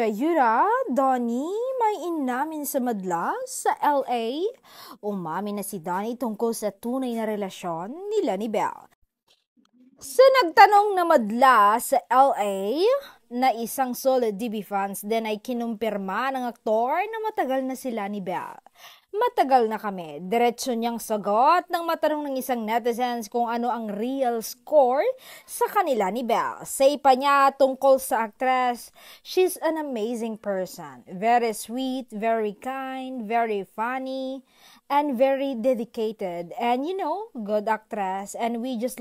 Yura, Donnie, may inamin sa madla sa LA. Umamin na si Donnie tungkol sa tunay na relasyon nila ni Belle. Sa nagtanong na madla sa LA na isang solid DB fans din ay kinumpirma ng aktor na matagal na sila ni Belle. Matagal na kami. Diretso niyang sagot nang matanong ng isang netizens kung ano ang real score sa kanila ni Belle. Say pa niya tungkol sa actress, she's an amazing person. Very sweet, very kind, very funny, and very dedicated. And good actress. And we just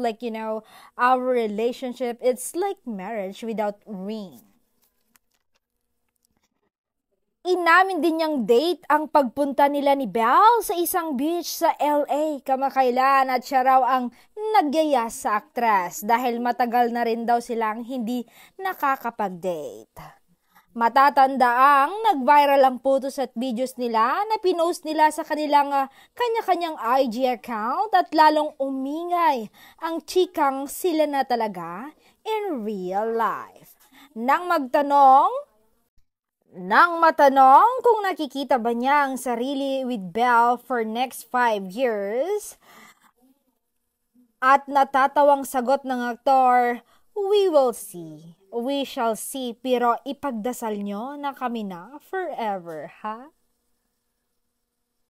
our relationship, it's like marriage without ring. Inamin din niyang date ang pagpunta nila ni Belle sa isang beach sa LA kamakailan at siya raw ang nagyaya sa aktres dahil matagal na rin daw silang hindi nakakapag-date. Matatanda ang nag-viral ang photos at videos nila na pinost nila sa kanilang kanya-kanyang IG account at lalong umingay ang chikang sila na talaga in real life. Nang matanong kung nakikita ba niya ang sarili with Belle for next 5 years, at natatawang sagot ng aktor, we will see. We shall see, pero ipagdasal nyo na kami na forever, ha?